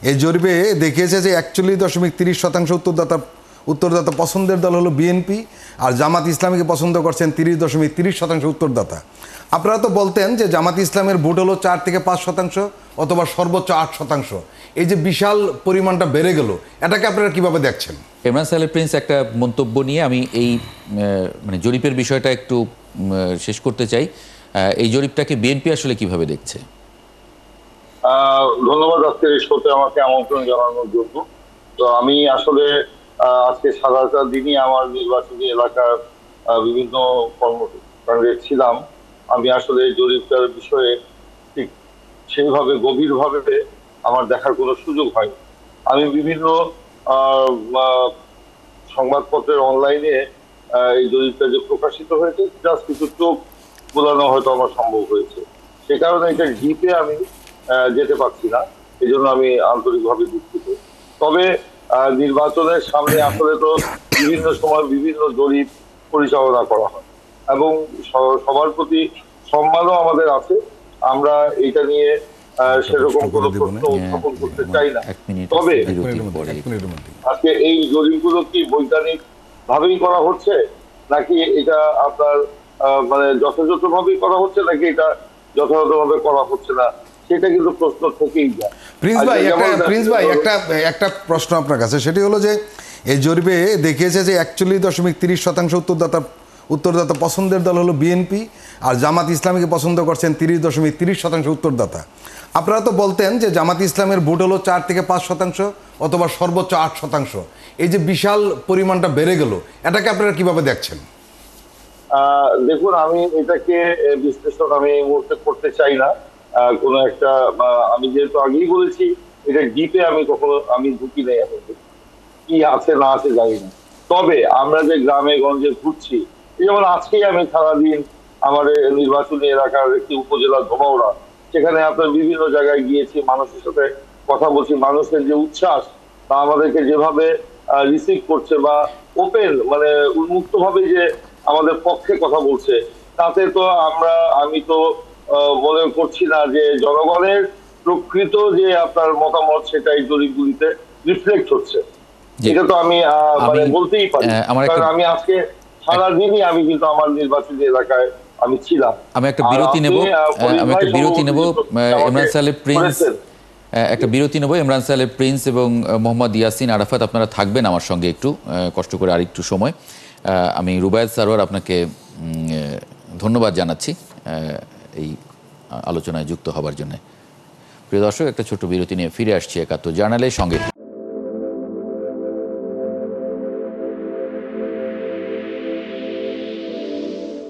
এই জরিপে দেখিয়েছে যে 41.30% উত্তরদাতা পছন্দের দল হলো বিএনপি, আর জামাত ইসলামীকে পছন্দ করছেন 30.30% উত্তরদাতা। আপনারা তো বলতেন যে জামাত ইসলামের ভোট হলো 4 থেকে 5% অথবা সর্বোচ্চ 8%। এই যে বিশাল পরিমাণটা বেড়ে গেল, এটাকে আপনারা কিভাবে দেখছেন? ইমরান সাহেব প্রিন্স একটা মন্তব্য নিয়ে আমি এই মানে জরিপের বিষয়টা একটু শেষ করতে চাই। এই জরিপটাকে বিএনপি আসলে কিভাবে দেখছে? ধন্যবাদ আজকে এই শোতে আমাকে আমন্ত্রণ জানানোর জন্য। তো আমি আসলে আজকে সারাটা দিনই আমার নির্বাচনী এলাকার বিভিন্ন কর্মকাণ্ডে ছিলাম। আমি আসলে জরিপটার বিষয়ে ঠিক সেইভাবে গভীরভাবে আমার দেখার কোনো সুযোগ হয়নি। আমি বিভিন্ন সংবাদপত্রের অনলাইনে এই জরিপটা যে প্রকাশিত হয়েছে, জাস্ট কিছু চোখ বোলানো হয়তো আমার সম্ভব হয়েছে। সে কারণে এটা ডিপে আমি যেতে পারছি না, এই জন্য আমি আন্তরিকভাবে দুঃখিত। তবে নির্বাচনের সামনে আসলে তো বিভিন্ন সময় বিভিন্ন জরিপ পরিচালনা করা হয় এবং সবার প্রতি সম্মানও আমাদের আছে। আমরা এটা নিয়ে সেরকম কোনো প্রশ্ন উত্থাপন করতে চাই না। তবে আজকে এই জরিপগুলো কি বৈজ্ঞানিক ভাবেই করা হচ্ছে, নাকি এটা আপনার মানে যথাযথভাবেই করা হচ্ছে, নাকি এটা যথাযথভাবে করা হচ্ছে না, সেটা কিন্তু প্রশ্ন থেকেই যায়। প্রিন্স ভাই একটা প্রশ্ন আপনার কাছে, সেটি হলো যে এই জরিপে দেখিয়েছে যে 41.30% উত্তরদাতা পছন্দের দল হলো বিএনপি, আর জামাত ইসলামীকে পছন্দ করছেন 30.30% উত্তরদাতা। আপনারা তো বলতেন যে জামাত ইসলামের ভোট হলো 4 থেকে 5% অথবা সর্বোচ্চ 8%। এই যে বিশাল পরিমাণটা বেড়ে গেল, এটাকে আপনারা কিভাবে দেখছেন? দেখুন, আমি এটাকে বিশ্লেষণ আমি এই মুহূর্তে করতে চাই না। কোনো একটা আমি যেহেতু আগেই বলেছি, এটা ডিপে আমি কখনো ঢুকি নাই, এখন কি আছে না আছে জানি না। তবে আমরা যে গ্রামে গঞ্জে ঘুরছি, যেমন আজকেই আমি সারাদিন আমার নির্বাচনী এলাকার একটি উপজেলা ধোমাউড়া, সেখানে আপনার বিভিন্ন জায়গায় গিয়েছি, মানুষের সাথে কথা বলছি। মানুষের যে উচ্ছ্বাস বা আমাদেরকে যেভাবে রিসিভ করছে বা ওপেন মানে উন্মুক্ত ভাবে যে আমাদের পক্ষে কথা বলছে, তাতে তো আমি তো মনে করছি না যে জনগণের প্রকৃত যে আপনার মতামত সেটা এই জরিপগুলিতে রিফ্লেক্ট হচ্ছে। এটা তো আমি মানে বলতেই পারি, কারণ আমি আজকে সারাদিনই আমি কিন্তু আমার নির্বাচনী এলাকায় আমি ছিলাম। আমি একটা বিরতি নেব ইমরান সাহেব প্রিন্স, একটা বিরতি নেব। ইমরান সাহেব প্রিন্স এবং মোহাম্মদ ইয়াসিন আরাফাত আপনারা থাকবেন আমার সঙ্গে একটু কষ্ট করে আরেকটু সময়। আমি রুবায়েত সারোয়ার আপনাকে ধন্যবাদ জানাচ্ছি এই আলোচনায় যুক্ত হবার জন্য। প্রিয় দর্শক, একটা ছোট্ট বিরতি নিয়ে ফিরে আসছি একাত্তর জার্নালের সঙ্গে।